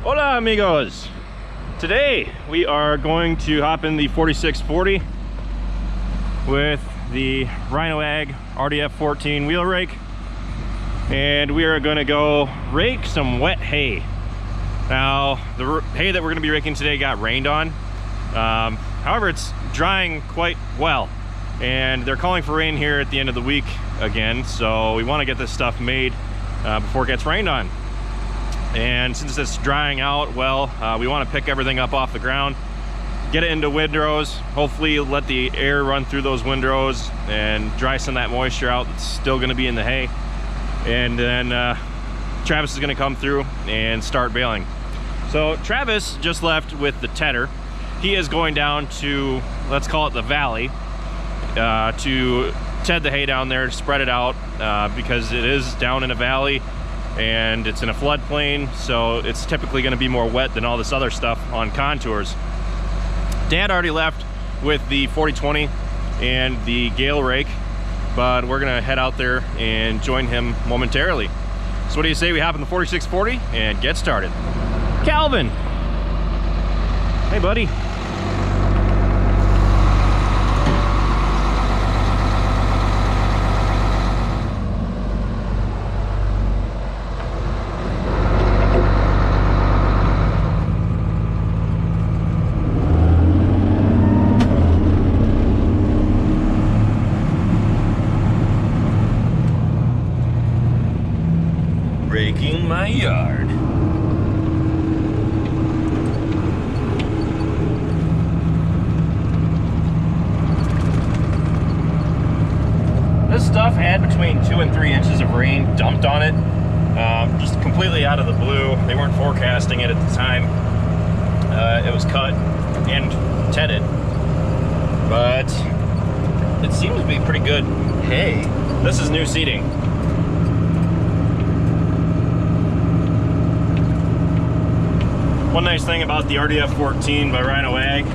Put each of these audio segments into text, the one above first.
Hola amigos! Today we are going to hop in the 4640 with the Rhino Ag RDF 14 wheel rake, and we are going to go rake some wet hay. Now the hay that we're going to be raking today got rained on, however it's drying quite well, and they're calling for rain here at the end of the week again, so we want to get this stuff made before it gets rained on. And since it's drying out well, we want to pick everything up off the ground, get it into windrows, hopefully let the air run through those windrows and dry some of that moisture out that's still going to be in the hay. And then Travis is going to come through and start baling. So Travis just left with the tedder. He is going down to, let's call it the valley, to ted the hay down there, to spread it out, because it is down in a valley and it's in a floodplain, so it's typically going to be more wet than all this other stuff on contours. Dad already left with the 4020 and the gale rake, but we're going to head out there and join him momentarily. So what do you say we hop in the 4640 and get started? Calvin! Hey buddy! Raking my yard. This stuff had between 2 and 3 inches of rain dumped on it, just completely out of the blue. They weren't forecasting it at the time. It was cut and tedded, but it seems to be pretty good hay. This is new seeding. One nice thing about the RDF 14 by Rhino Ag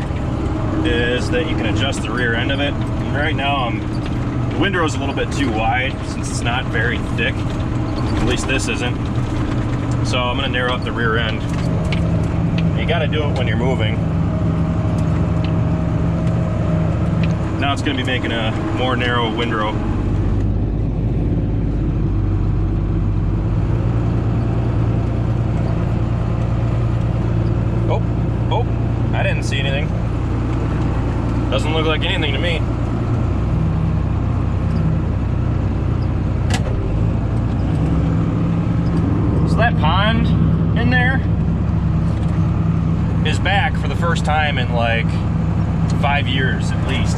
is that you can adjust the rear end of it. And right now the windrow is a little bit too wide since it's not very thick. At least this isn't. So I'm going to narrow up the rear end. You got to do it when you're moving. Now it's going to be making a more narrow windrow. Oh, I didn't see anything. Doesn't look like anything to me. So that pond in there is back for the first time in like 5 years at least.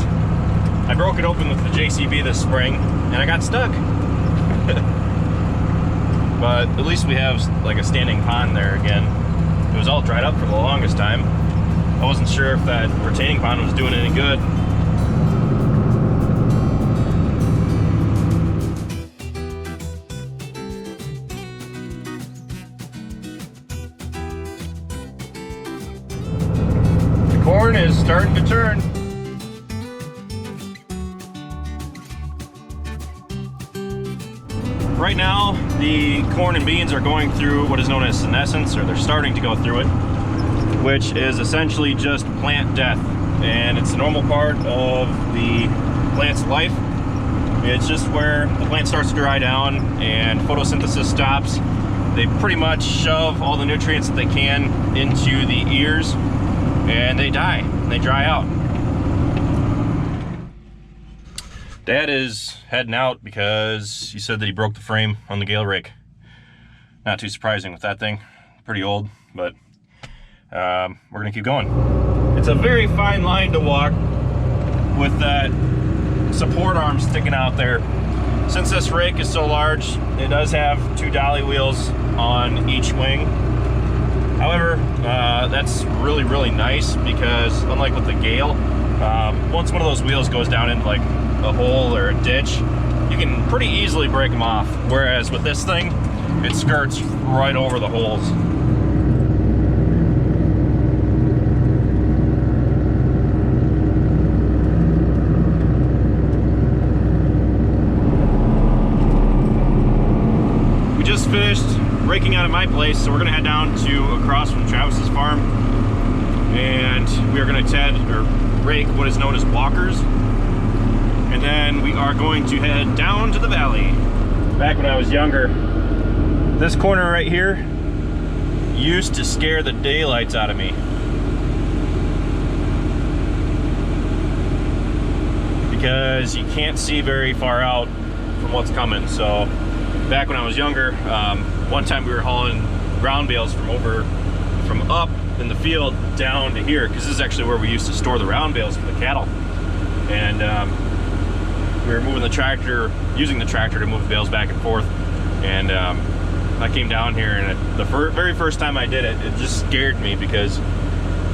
I broke it open with the JCB this spring and I got stuck. But at least we have like a standing pond there again. It was all dried up for the longest time. I wasn't sure if that retaining pond was doing any good. The corn is starting to turn. Right now, the corn and beans are going through what is known as senescence, or they're starting to go through it, which is essentially just plant death. And it's a normal part of the plant's life. It's just where the plant starts to dry down and photosynthesis stops. They pretty much shove all the nutrients that they can into the ears and they die, they dry out. Dad is heading out because he said that he broke the frame on the gale rake. Not too surprising with that thing. Pretty old, but we're gonna keep going. It's a very fine line to walk with that support arm sticking out there. Since this rake is so large, it does have 2 dolly wheels on each wing. However, that's really, really nice because unlike with the gale, once one of those wheels goes down into like a hole or a ditch, you can pretty easily break them off. Whereas with this thing, it skirts right over the holes. We just finished raking out of my my place, so we're gonna head down to across from Travis's farm, and we are gonna rake what is known as walkers, and then we are going to head down to the valley. Back when I was younger, this corner right here used to scare the daylights out of me. Because you can't see very far out from what's coming. So back when I was younger, one time we were hauling ground bales from up in the field down to here, because this is actually where we used to store the round bales for the cattle. And we were moving the tractor, using the tractor to move the bales back and forth. And I came down here, and the very first time I did it, it just scared me because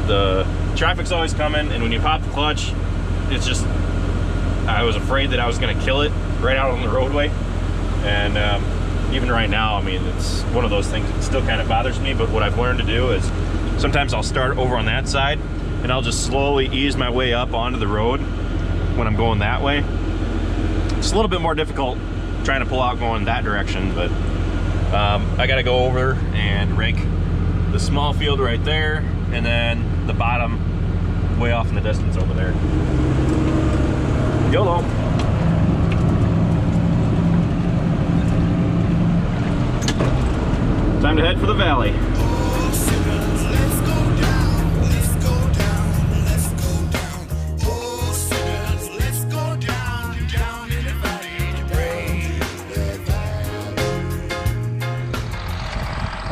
the traffic's always coming, and when you pop the clutch, it's just, I was afraid that I was gonna kill it right out on the roadway. And even right now, I mean, it's one of those things that still kind of bothers me, but what I've learned to do is sometimes I'll start over on that side and I'll just slowly ease my way up onto the road when I'm going that way. It's a little bit more difficult trying to pull out going that direction, but I gotta go over and rake the small field right there, and then the bottom way off in the distance over there. YOLO. Time to head for the valley.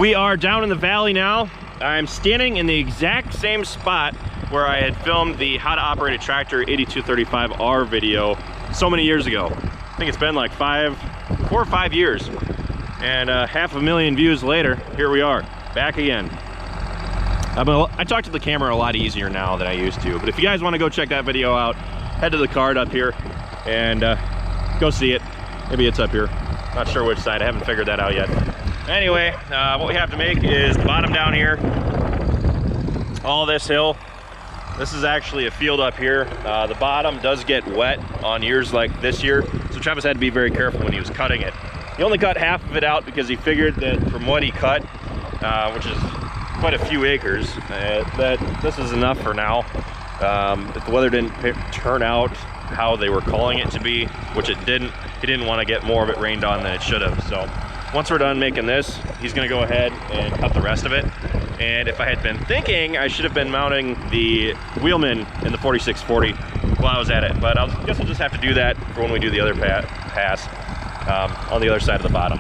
We are down in the valley now. I'm standing in the exact same spot where I had filmed the How to Operate a Tractor 8235R video so many years ago. I think it's been like 4 or 5 years. And 500,000 views later, here we are, back again. I talk to the camera a lot easier now than I used to, but if you guys want to go check that video out, head to the card up here and go see it. Maybe it's up here. Not sure which side, I haven't figured that out yet. Anyway, what we have to make is the bottom down here, all this hill. This is actually a field up here. The bottom does get wet on years like this year, so Travis had to be very careful when he was cutting it. He only cut half of it out because he figured that from what he cut, which is quite a few acres, that this is enough for now. If the weather didn't turn out how they were calling it to be, which it didn't, he didn't want to get more of it rained on than it should have. So once we're done making this, he's going to go ahead and cut the rest of it. And if I had been thinking, I should have been mounting the wheelman in the 4640 while I was at it. But I guess we'll just have to do that for when we do the other pass on the other side of the bottom.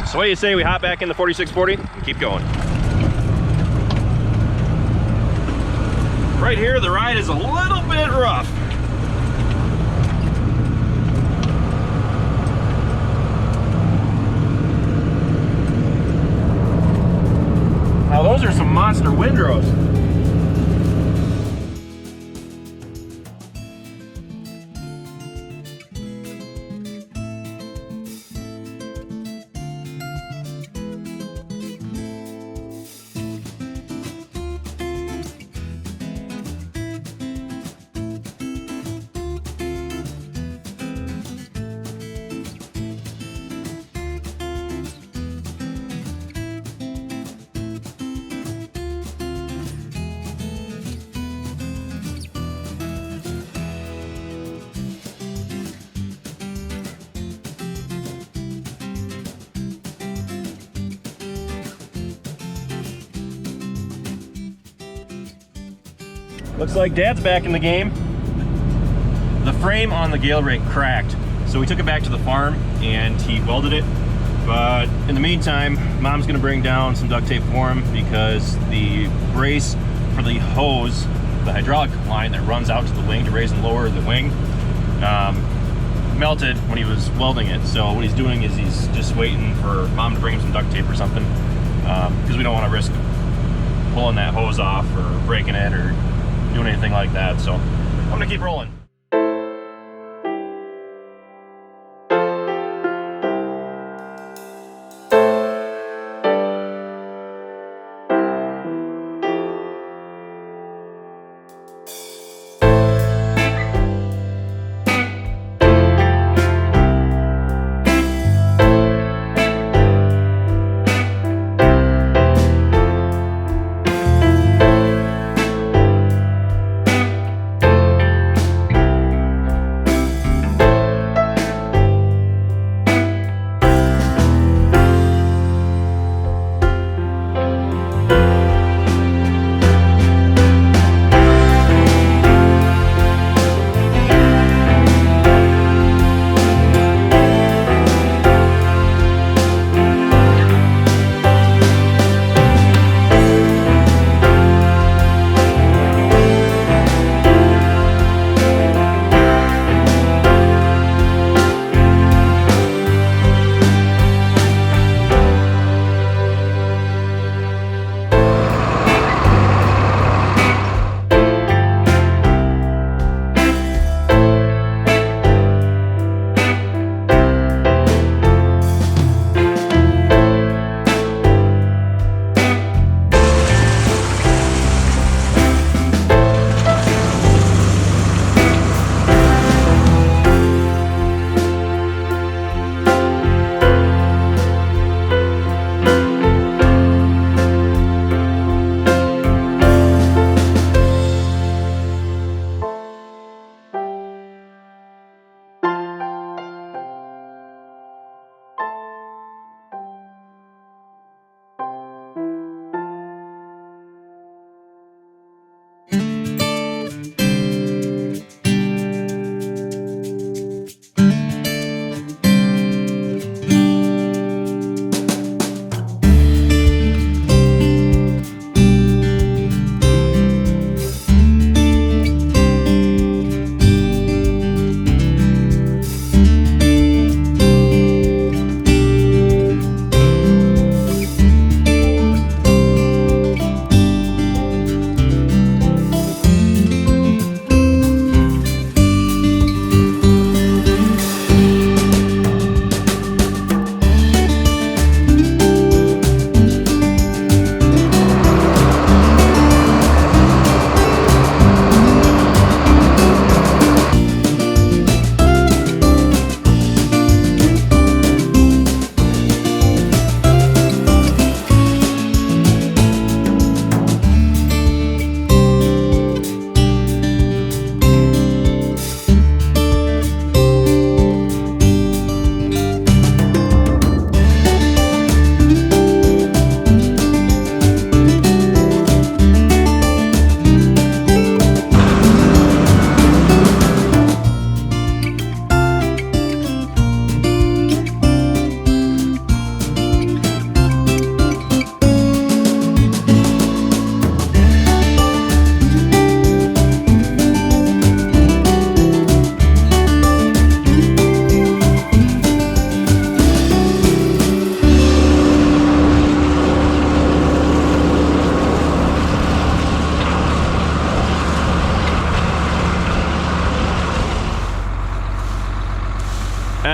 So what do you say we hop back in the 4640 and keep going? Right here, the ride is a little bit rough. Now those are some monster windrows. Looks like Dad's back in the game. The frame on the gale rake cracked, so we took it back to the farm and he welded it. But in the meantime, Mom's gonna bring down some duct tape for him because the brace for the hose, the hydraulic line that runs out to the wing to raise and lower the wing, melted when he was welding it. So what he's doing is he's just waiting for Mom to bring him some duct tape or something, because we don't want to risk pulling that hose off or breaking it or doing anything like that. So I'm gonna keep rolling.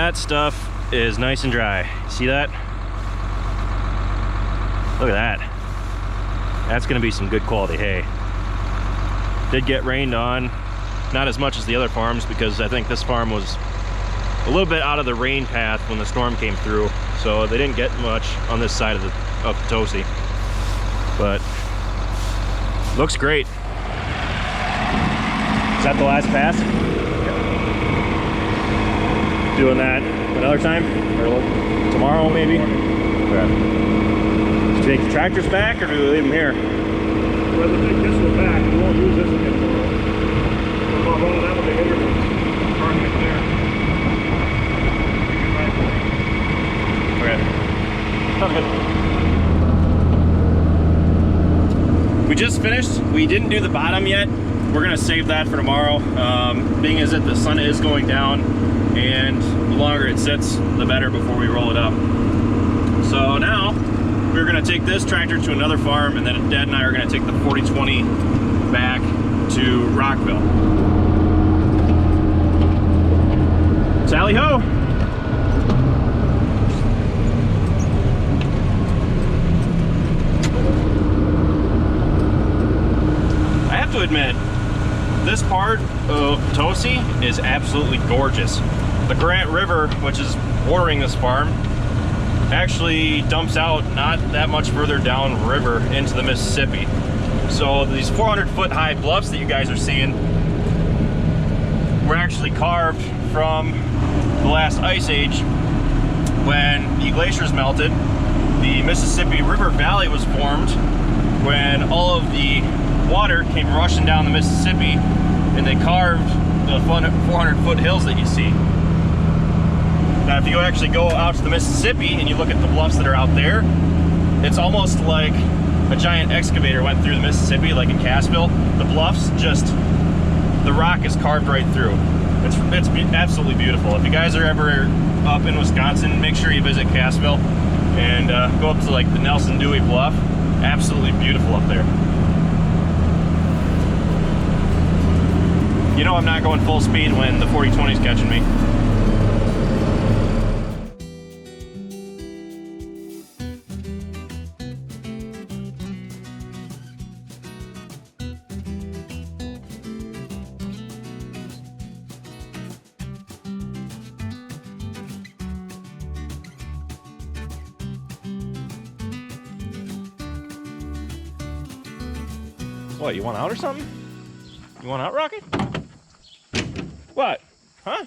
that stuff is nice and dry. See that? Look at that. That's gonna be some good quality hay. Did get rained on, not as much as the other farms, because I think this farm was a little bit out of the rain path when the storm came through, so they didn't get much on this side of Potosi. But looks great. Is that the last pass? Yep. Doing that another time, or tomorrow maybe? Okay. Do you take the tractors back, or do we leave them here? We'd rather take this one back. We won't use this again tomorrow. We're about rolling that with the hitter. Parking it there. Okay. Sounds good. We just finished. We didn't do the bottom yet. We're gonna save that for tomorrow. Being as that the sun is going down, and the longer it sits, the better before we roll it up. So now we're gonna take this tractor to another farm, and then Dad and I are gonna take the 4020 back to Rockville. Tally ho! I have to admit, this part of Potosi is absolutely gorgeous. The Grant River, which is watering this farm, actually dumps out not that much further down river into the Mississippi. So these 400-foot high bluffs that you guys are seeing were actually carved from the last ice age. When the glaciers melted, the Mississippi River Valley was formed when all of the water came rushing down the Mississippi, and they carved the 400-foot hills that you see. Now, if you actually go out to the Mississippi and you look at the bluffs that are out there, it's almost like a giant excavator went through the Mississippi, like in Cassville. The bluffs, just, the rock is carved right through. It's absolutely beautiful. If you guys are ever up in Wisconsin, make sure you visit Cassville and go up to like the Nelson Dewey Bluff. Absolutely beautiful up there. You know I'm not going full speed when the 4020 is catching me. What, you want out or something? You want out, Rocky? What? Huh?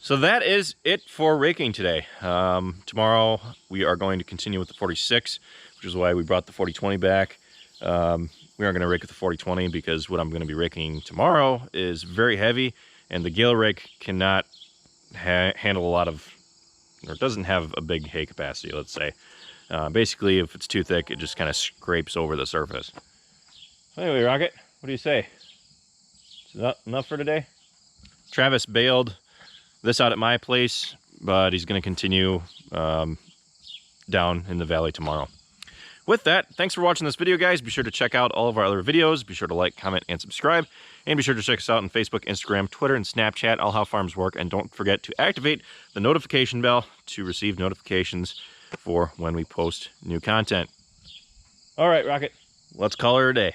So that is it for raking today. Tomorrow we are going to continue with the 46, which is why we brought the 4020 back. We aren't going to rake with the 4020 because what I'm going to be raking tomorrow is very heavy, and the gale rake cannot handle a lot of, or doesn't have a big hay capacity, let's say. Basically, if it's too thick, it just kind of scrapes over the surface. So anyway, Rocket, what do you say? Is that enough for today? Travis bailed this out at my place, but he's going to continue down in the valley tomorrow. With that, thanks for watching this video, guys. Be sure to check out all of our other videos. Be sure to like, comment, and subscribe. And be sure to check us out on Facebook, Instagram, Twitter, and Snapchat, all how farms work. And don't forget to activate the notification bell to receive notifications for when we post new content. All right, Rocket, let's call her a day.